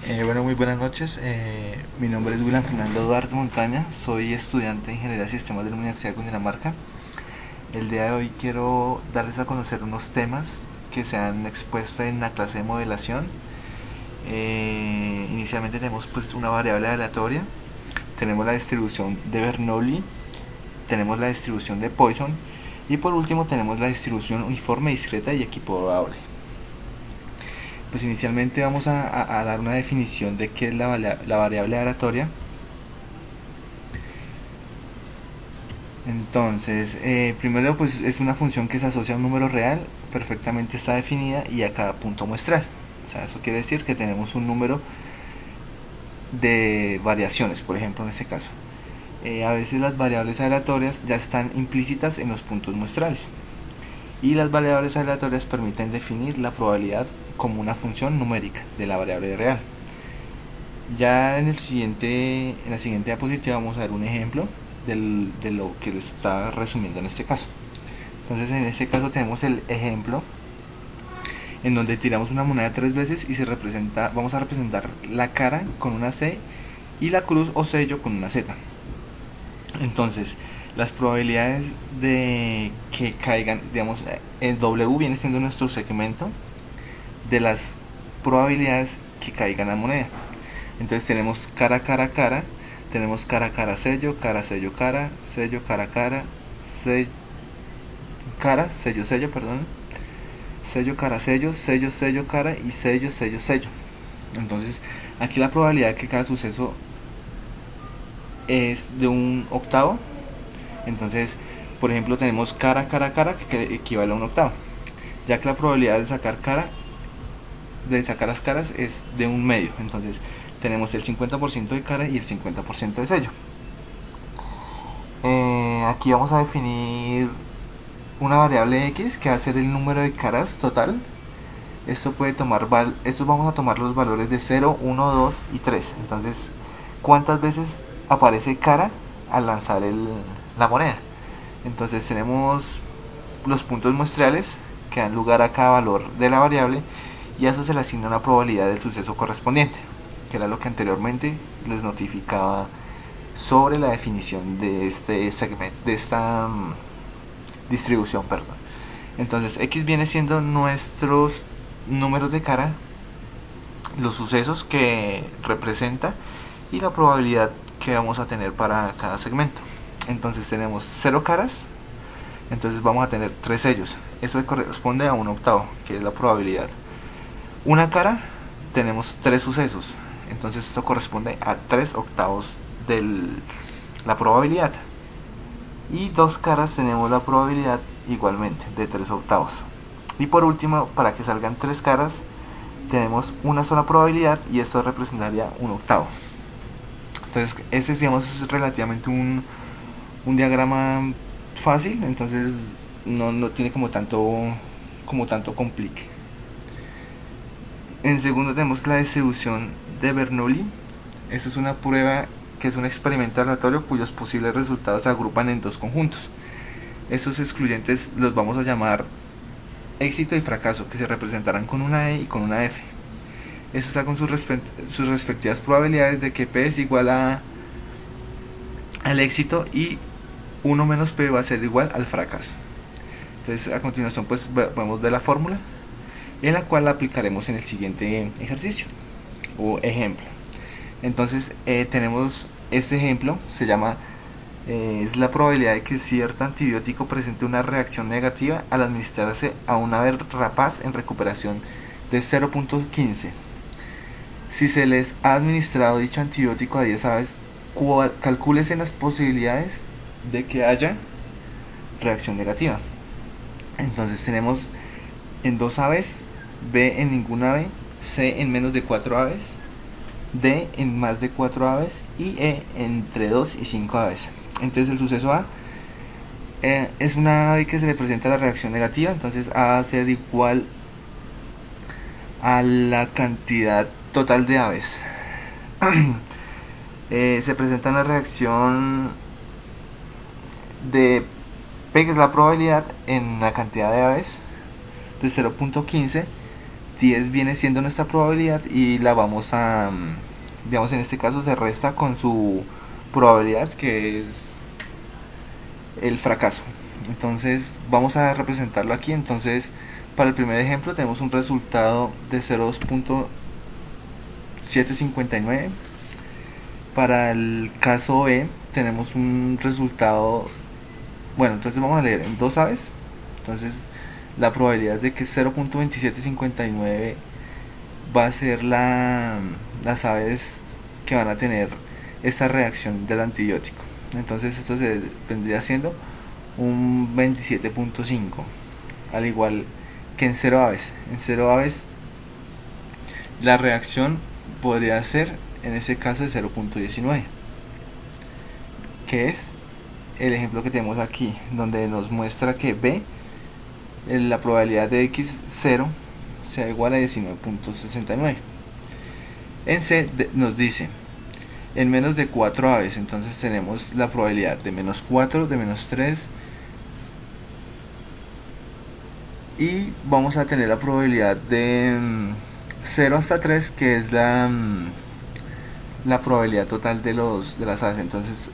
Bueno, muy buenas noches. Mi nombre es William Fernando Duarte Montaña. Soy estudiante de Ingeniería de Sistemas de la Universidad de Cundinamarca. El día de hoy quiero darles a conocer unos temas que se han expuesto en la clase de modelación. Inicialmente tenemos pues una variable aleatoria, tenemos la distribución de Bernoulli, tenemos la distribución de Poisson y por último tenemos la distribución uniforme, discreta y equiprobable. Pues inicialmente vamos a dar una definición de qué es la variable aleatoria. Entonces, primero pues es una función que se asocia a un número real, perfectamente está definida y a cada punto muestral. O sea, eso quiere decir que tenemos un número de variaciones, por ejemplo, en este caso. A veces las variables aleatorias ya están implícitas en los puntos muestrales. Y las variables aleatorias permiten definir la probabilidad como una función numérica de la variable real. Ya en la siguiente diapositiva vamos a ver un ejemplo de lo que les está resumiendo en este caso. Entonces en este caso tenemos el ejemplo en donde tiramos una moneda 3 veces y vamos a representar la cara con una C y la cruz o sello con una Z. Entonces las probabilidades de que caigan, digamos, el W viene siendo nuestro segmento de las probabilidades que caigan la moneda. Entonces tenemos cara, cara, cara, tenemos cara, cara, sello, sello, cara, sello, sello, perdón, sello, cara, sello, sello, sello, cara y sello, sello, sello. Entonces aquí la probabilidad de que cada suceso es de un octavo. Entonces, por ejemplo, tenemos cara, cara, cara, que equivale a un octavo, ya que la probabilidad de sacar las caras es de un medio. Entonces tenemos el 50% de cara y el 50% de sello. Aquí vamos a definir una variable x que va a ser el número de caras total. Esto vamos a tomar los valores de 0, 1, 2 y 3. Entonces, ¿cuántas veces aparece cara al lanzar la moneda? Entonces tenemos los puntos muestrales que dan lugar a cada valor de la variable y a eso se le asigna una probabilidad del suceso correspondiente, que era lo que anteriormente les notificaba sobre la definición de este segmento, de esta distribución, perdón. Entonces x viene siendo nuestros números de cara, los sucesos que representa y la probabilidad que vamos a tener para cada segmento. Entonces tenemos 0 caras, entonces vamos a tener 3 sellos. Eso corresponde a un octavo, que es la probabilidad. Una cara, tenemos 3 sucesos, entonces esto corresponde a 3 octavos de la probabilidad. Y 2 caras tenemos la probabilidad igualmente de 3 octavos. Y por último, para que salgan 3 caras, tenemos una sola probabilidad y esto representaría un octavo. Entonces este, digamos, es relativamente un diagrama fácil, entonces no tiene como tanto complique. En segundo tenemos la distribución de Bernoulli. Esta es una prueba que es un experimento aleatorio cuyos posibles resultados se agrupan en dos conjuntos. Estos excluyentes los vamos a llamar éxito y fracaso, que se representarán con una E y con una F. Esto está con sus respectivas probabilidades de que P es igual al éxito y 1 menos P va a ser igual al fracaso. Entonces a continuación pues podemos ver la fórmula en la cual la aplicaremos en el siguiente ejercicio o ejemplo. Entonces tenemos este ejemplo, se llama es la probabilidad de que cierto antibiótico presente una reacción negativa al administrarse a una ave rapaz en recuperación de 0.15. Si se les ha administrado dicho antibiótico a 10 aves, calcúlese las posibilidades de que haya reacción negativa. Entonces tenemos en 2 aves, B en ninguna ave, C en menos de 4 aves, D en más de 4 aves y E entre 2 y 5 aves. Entonces el suceso A es una ave que se le presenta la reacción negativa, entonces A va a ser igual a la cantidad total de aves. Se presenta una reacción de P, que es la probabilidad, en la cantidad de aves de 0.15. 10 viene siendo nuestra probabilidad y la vamos a, digamos en este caso se resta con su probabilidad, que es el fracaso. Entonces vamos a representarlo aquí. Entonces para el primer ejemplo tenemos un resultado de 0.759. Para el caso B tenemos un resultado, bueno, entonces vamos a leer en dos aves. Entonces la probabilidad de que 0.2759 va a ser las aves que van a tener esta reacción del antibiótico. Entonces esto se vendría siendo un 27.5, al igual que en 0 aves. En 0 aves la reacción podría ser en ese caso de 0.19, que es el ejemplo que tenemos aquí, donde nos muestra que B, la probabilidad de x0 sea igual a 19.69. En C nos dice en menos de 4 aves, entonces tenemos la probabilidad de menos 4, de menos 3, y vamos a tener la probabilidad de 0 hasta 3, que es la probabilidad total de las aves. Entonces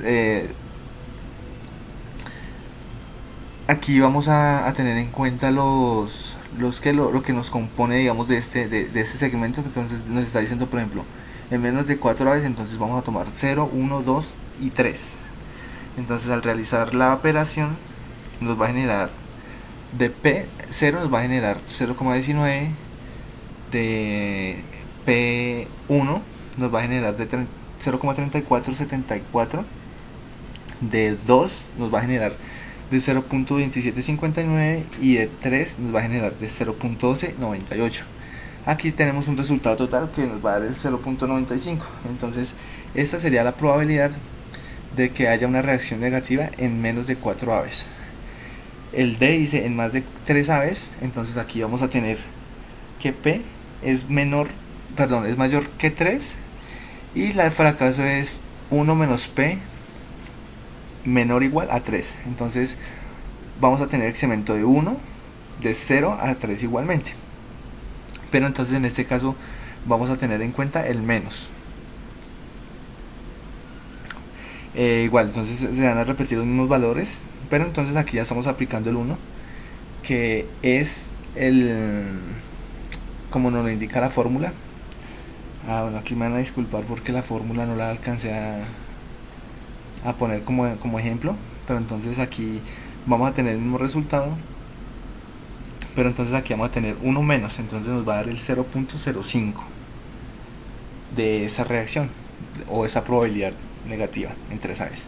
aquí vamos a tener en cuenta lo que nos compone, digamos, de este segmento. Entonces nos está diciendo, por ejemplo, en menos de 4 aves, entonces vamos a tomar 0, 1, 2 y 3. Entonces al realizar la operación nos va a generar de P0 nos va a generar 0,19, de P1 nos va a generar de 0,3474, de 2 nos va a generar de 0.2759 y de 3 nos va a generar de 0.1298. Aquí tenemos un resultado total que nos va a dar el 0.95. Entonces esta sería la probabilidad de que haya una reacción negativa en menos de 4 aves. El D dice en más de 3 aves. Entonces aquí vamos a tener que P es mayor que 3, y el fracaso es 1 menos P menor o igual a 3. Entonces vamos a tener excremento de 1, de 0 a 3 igualmente. Pero entonces en este caso vamos a tener en cuenta el menos. Igual, entonces se van a repetir los mismos valores, pero entonces aquí ya estamos aplicando el 1, que es como nos lo indica la fórmula. Bueno, aquí me van a disculpar porque la fórmula no la alcancé a poner como ejemplo, pero entonces aquí vamos a tener el mismo resultado, pero entonces aquí vamos a tener 1 menos, entonces nos va a dar el 0.05 de esa reacción o esa probabilidad negativa en 3 aves.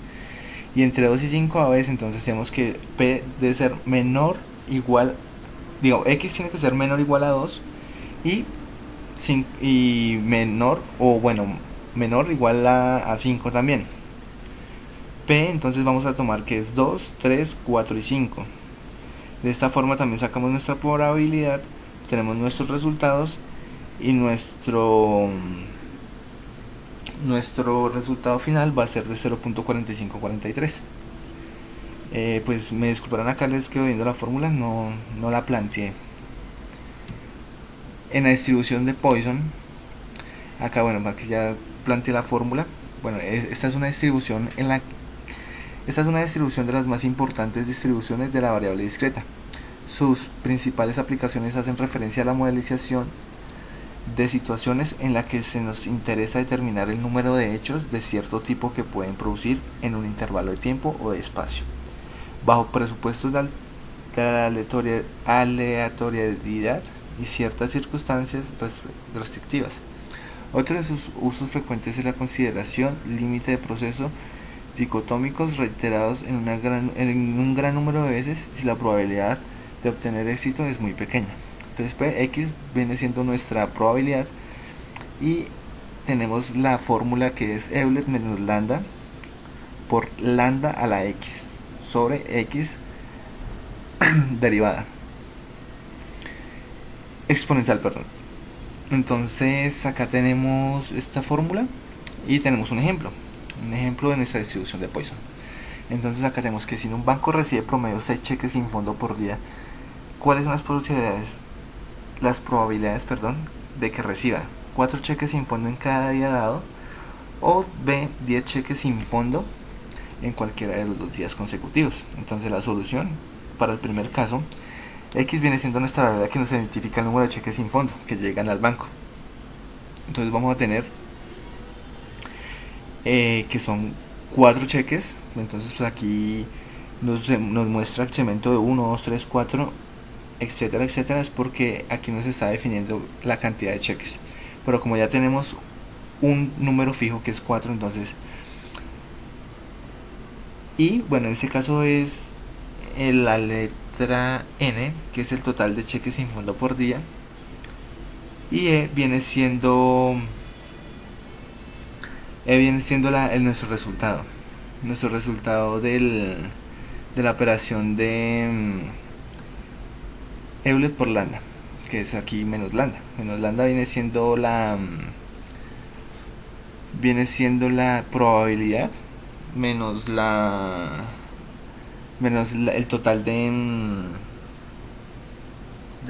Y entre 2 y 5 aves, entonces tenemos que P debe ser menor igual, X tiene que ser menor o igual a 2, y menor o igual a 5 también. P entonces vamos a tomar que es 2, 3, 4 y 5. De esta forma también sacamos nuestra probabilidad, tenemos nuestros resultados, y nuestro resultado final va a ser de 0.4543. Pues me disculparán, acá les quedo viendo la fórmula, no la planteé. En la distribución de Poisson, acá aquí ya planteé la fórmula. Esta es una distribución de las más importantes distribuciones de la variable discreta. Sus principales aplicaciones hacen referencia a la modelización de situaciones en las que se nos interesa determinar el número de hechos de cierto tipo que pueden producir en un intervalo de tiempo o de espacio, bajo presupuestos de aleatoriedad y ciertas circunstancias restrictivas. Otro de sus usos frecuentes es la consideración límite de procesos dicotómicos reiterados en un gran número de veces si la probabilidad de obtener éxito es muy pequeña. Entonces X viene siendo nuestra probabilidad, y tenemos la fórmula que es Euler menos lambda por lambda a la X sobre X derivada exponencial, perdón. Entonces acá tenemos esta fórmula y tenemos un ejemplo de nuestra distribución de Poisson. Entonces acá tenemos que si un banco recibe promedio 6 cheques sin fondo por día, ¿cuáles son las posibilidades las probabilidades, de que reciba 4 cheques sin fondo en cada día dado, o B, 10 cheques sin fondo en cualquiera de los 2 días consecutivos. Entonces la solución para el primer caso, X viene siendo nuestra variable que nos identifica el número de cheques sin fondo que llegan al banco. Entonces vamos a tener que son 4 cheques. Entonces pues aquí nos muestra el segmento de 1, 2, 3, 4, etcétera, etcétera. Es porque aquí nos está definiendo la cantidad de cheques. Pero como ya tenemos un número fijo que es 4, entonces... Y bueno, en este caso es la letra N, que es el total de cheques sin fondo por día. Y viene siendo nuestro resultado. Nuestro resultado de la operación de Euler por lambda, que es aquí menos lambda. Menos lambda viene siendo la probabilidad menos el total de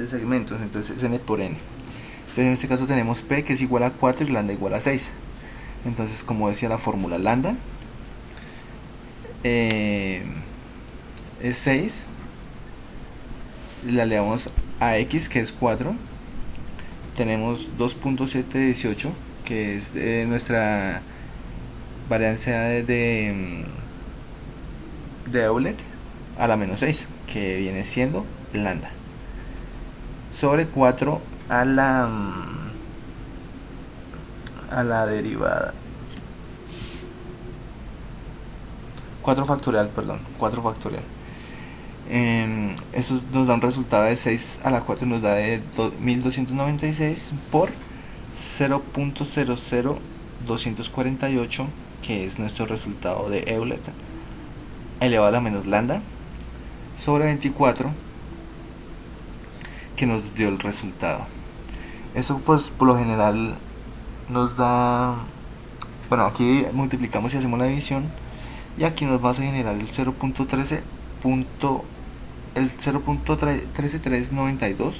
segmentos. Entonces es n por n. Entonces en este caso tenemos p, que es igual a 4, y lambda igual a 6. Entonces, como decía la fórmula, lambda es 6, la elevamos a x, que es 4, tenemos 2.718, que es nuestra varianza de Euler, a la menos 6, que viene siendo lambda, sobre 4 a derivada 4 factorial. Eso nos da un resultado de 6 a la 4, nos da de 1296 por 0.00248, que es nuestro resultado de Euler elevado a la menos lambda, sobre 24, que nos dio el resultado. Eso pues por lo general nos da, bueno, aquí multiplicamos y hacemos la división, y aquí nos va a generar el 0.13392,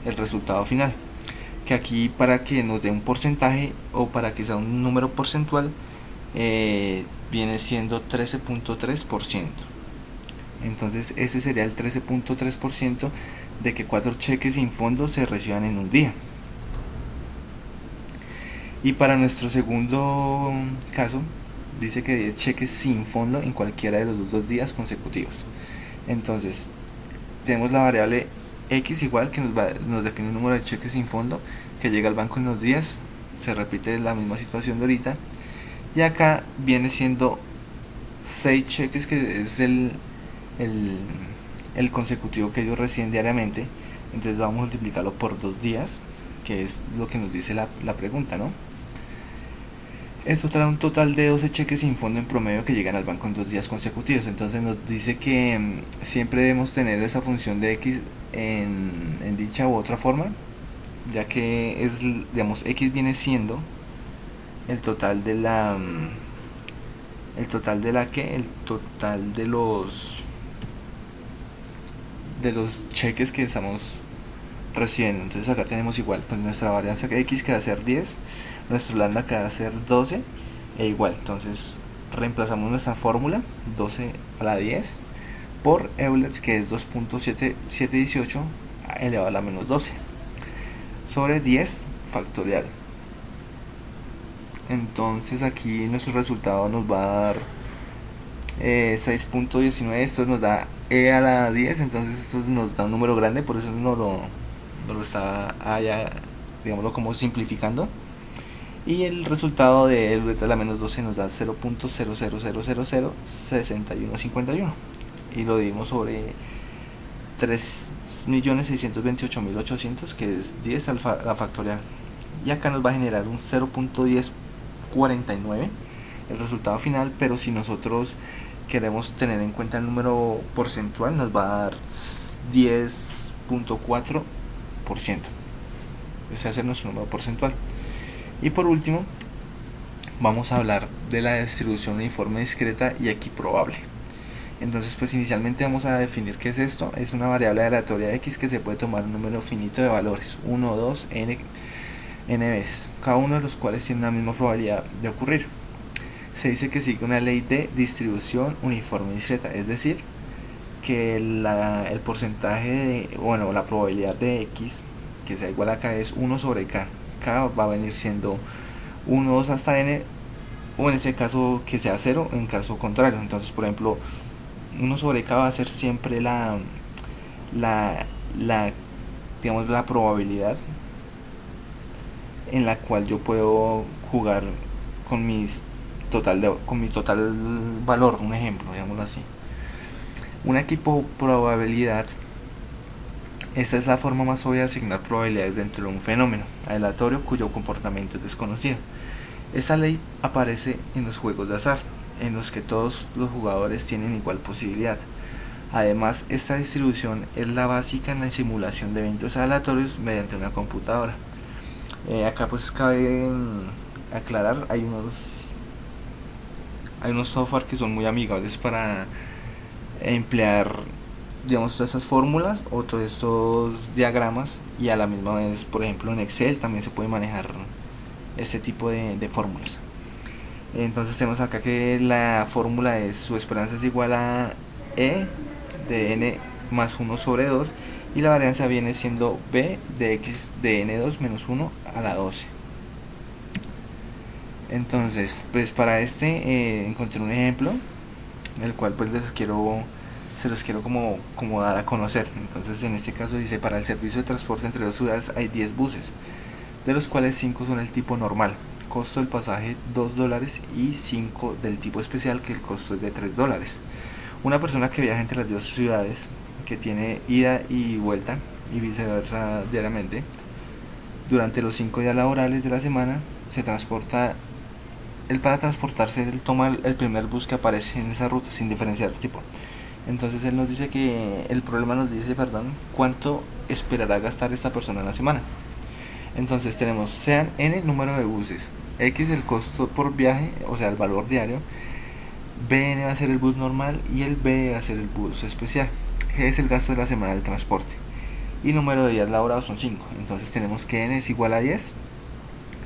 el resultado final, que aquí, para que nos dé un porcentaje o para que sea un número porcentual, viene siendo 13.3%. Entonces ese sería el 13.3% de que 4 cheques sin fondo se reciban en un día. Y para nuestro segundo caso, dice que 10 cheques sin fondo en cualquiera de los 2 días consecutivos. Entonces tenemos la variable x igual, que nos define el número de cheques sin fondo que llega al banco en los días. Se repite la misma situación de ahorita, y acá viene siendo 6 cheques, que es el consecutivo que ellos reciben diariamente. Entonces vamos a multiplicarlo por 2 días, que es lo que nos dice la pregunta, ¿no? Esto trae un total de 12 cheques sin fondo en promedio que llegan al banco en 2 días consecutivos. Entonces nos dice que siempre debemos tener esa función de x en dicha u otra forma, ya que es, digamos, x viene siendo el total de los cheques que estamos recibiendo. Entonces acá tenemos igual, pues nuestra varianza x, que va a ser 10, nuestro lambda, que va a ser 12, e igual. Entonces reemplazamos nuestra fórmula, 12 a la 10 por Euler, que es 2.718 elevado a la menos 12, sobre 10 factorial. Entonces aquí nuestro resultado nos va a dar 6.19. Esto nos da e a la 10, entonces esto nos da un número grande, por eso no lo está allá, digámoslo, como simplificando. Y el resultado de Euler a la menos 12 nos da 0.000006151, y lo dividimos sobre 3.628.800, que es 10 a la factorial, y acá nos va a generar un 0.1049 el resultado final. Pero si nosotros queremos tener en cuenta el número porcentual, nos va a dar 10.4%. Ese va a ser nuestro número porcentual. Y por último, vamos a hablar de la distribución uniforme discreta y equiprobable. Entonces pues inicialmente vamos a definir qué es esto. Es una variable aleatoria x que se puede tomar un número finito de valores, 1, 2, n veces, cada uno de los cuales tiene una misma probabilidad de ocurrir. Se dice que sigue una ley de distribución uniforme discreta, es decir, que el porcentaje de, bueno, la probabilidad de x que sea igual a k es 1 sobre k. K va a venir siendo 1, 2 hasta n, o en ese caso que sea 0 en caso contrario. Entonces, por ejemplo, 1 sobre k va a ser siempre la, la digamos, la probabilidad en la cual yo puedo jugar con con mi total valor, un ejemplo, digámoslo así. Una equipo probabilidad, esta es la forma más obvia de asignar probabilidades dentro de un fenómeno aleatorio cuyo comportamiento es desconocido. Esta ley aparece en los juegos de azar, en los que todos los jugadores tienen igual posibilidad. Además, esta distribución es la básica en la simulación de eventos aleatorios mediante una computadora. Acá pues cabe aclarar, hay unos software que son muy amigables para emplear, digamos, todas esas fórmulas o todos estos diagramas, y a la misma vez, por ejemplo, en Excel también se puede manejar este tipo de fórmulas. Entonces tenemos acá que la fórmula es: su esperanza es igual a E de n más 1 sobre 2, y la varianza viene siendo B de x de n2 menos 1 a la 12. Entonces, pues para encontré un ejemplo, el cual pues se los quiero como dar a conocer. Entonces en este caso dice: para el servicio de transporte entre dos ciudades hay 10 buses, de los cuales 5 son el tipo normal, costo del pasaje $2, y 5 del tipo especial, que el costo es de $3. Una persona que viaja entre las dos ciudades, que tiene ida y vuelta y viceversa diariamente, durante los 5 días laborales de la semana, para transportarse, él toma el primer bus que aparece en esa ruta sin diferenciar tipo. Entonces él nos dice que el problema nos dice, perdón, cuánto esperará gastar esta persona en la semana. Entonces tenemos sean n número de buses, x el costo por viaje, o sea el valor diario, bn va a ser el bus normal y el b va a ser el bus especial, g es el gasto de la semana del transporte, y número de días laborados son 5. Entonces tenemos que n es igual a 10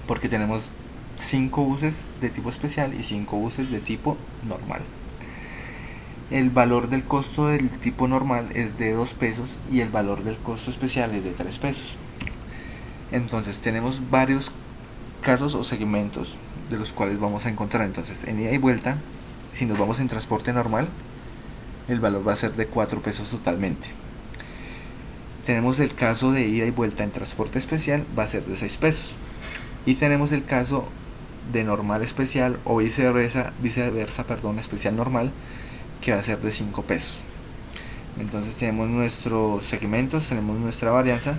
porque tenemos 5 buses de tipo especial y 5 buses de tipo normal. El valor del costo del tipo normal es de 2 pesos y el valor del costo especial es de 3 pesos. Entonces tenemos varios casos o segmentos de los cuales vamos a encontrar. Entonces en ida y vuelta, si nos vamos en transporte normal, el valor va a ser de 4 pesos totalmente. Tenemos el caso de ida y vuelta en transporte especial, va a ser de 6 pesos. Y tenemos el caso de normal especial o viceversa, especial normal, que va a ser de 5 pesos. Entonces tenemos nuestros segmentos, tenemos nuestra varianza,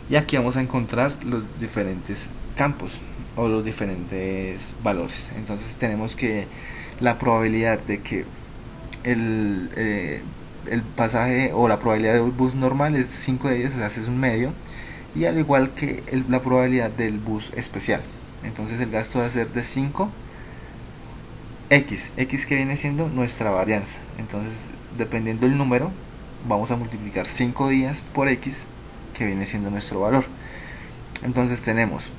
y aquí vamos a encontrar los diferentes campos o los diferentes valores. Entonces tenemos que la probabilidad de que el pasaje o la probabilidad del bus normal es 5 de 10, o sea, es un medio, y al igual que la probabilidad del bus especial. Entonces el gasto va a ser de 5 x que viene siendo nuestra varianza. Entonces, dependiendo del número, vamos a multiplicar 5 días por x, que viene siendo nuestro valor. Entonces tenemos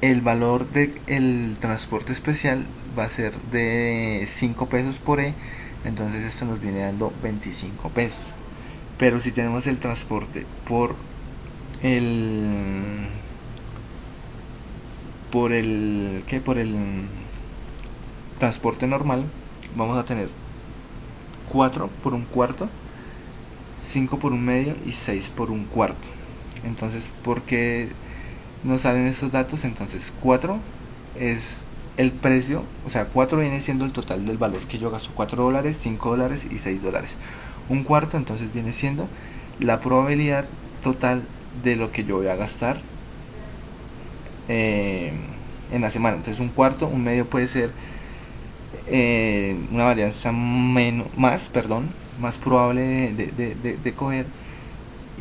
el valor del transporte especial va a ser de 5 pesos por e, entonces esto nos viene dando 25 pesos. Pero si tenemos el transporte por el transporte normal, vamos a tener 4 por un cuarto, 5 por un medio y 6 por un cuarto. Entonces, ¿por qué nos salen estos datos? Entonces 4 es el precio, o sea, 4 viene siendo el total del valor que yo gasto: $4, $5 y $6. Un cuarto entonces viene siendo la probabilidad total de lo que yo voy a gastar en la semana. Entonces un cuarto, un medio puede ser una varianza más probable de coger,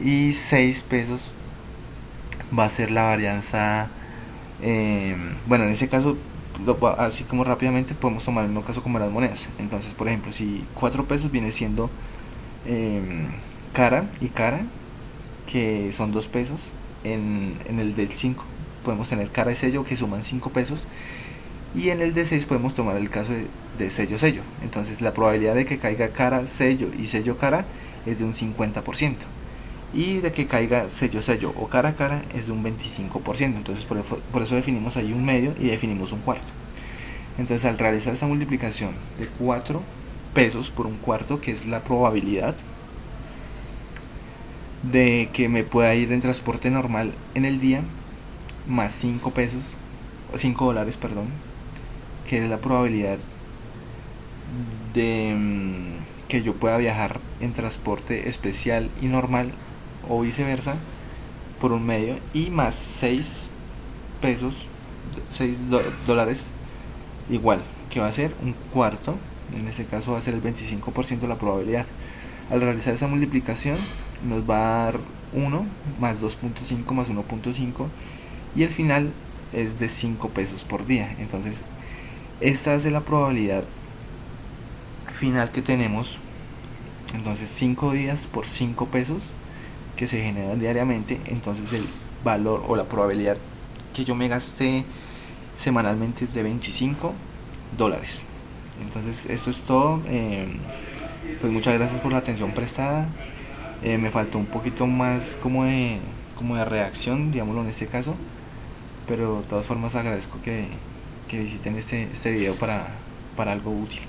y 6 pesos va a ser la varianza, bueno, en ese caso así como rápidamente podemos tomar el mismo caso como las monedas. Entonces, por ejemplo, si 4 pesos viene siendo cara y cara, que son 2 pesos, en el del 5 podemos tener cara y sello que suman 5 pesos, y en el de 6 podemos tomar el caso de sello sello. Entonces la probabilidad de que caiga cara sello y sello cara es de un 50%, y de que caiga sello sello o cara cara es de un 25%. Entonces por eso definimos ahí un medio y definimos un cuarto. Entonces al realizar esta multiplicación de 4 pesos por un cuarto, que es la probabilidad de que me pueda ir en transporte normal en el día, más 5 pesos, o 5 dólares, perdón, que es la probabilidad de que yo pueda viajar en transporte especial y normal, o viceversa, por un medio, y más 6 pesos, 6 dólares, igual, que va a ser un cuarto. En este caso va a ser el 25% de la probabilidad. Al realizar esa multiplicación nos va a dar 1 más 2.5 más 1.5, y el final es de 5 pesos por día. Entonces esta es la probabilidad final que tenemos. Entonces 5 días por 5 pesos que se generan diariamente. Entonces el valor o la probabilidad que yo me gasté semanalmente es de 25 dólares. Entonces esto es todo. Pues muchas gracias por la atención prestada. Me faltó un poquito más como de redacción, digámoslo en este caso, pero de todas formas agradezco que visiten este video para algo útil.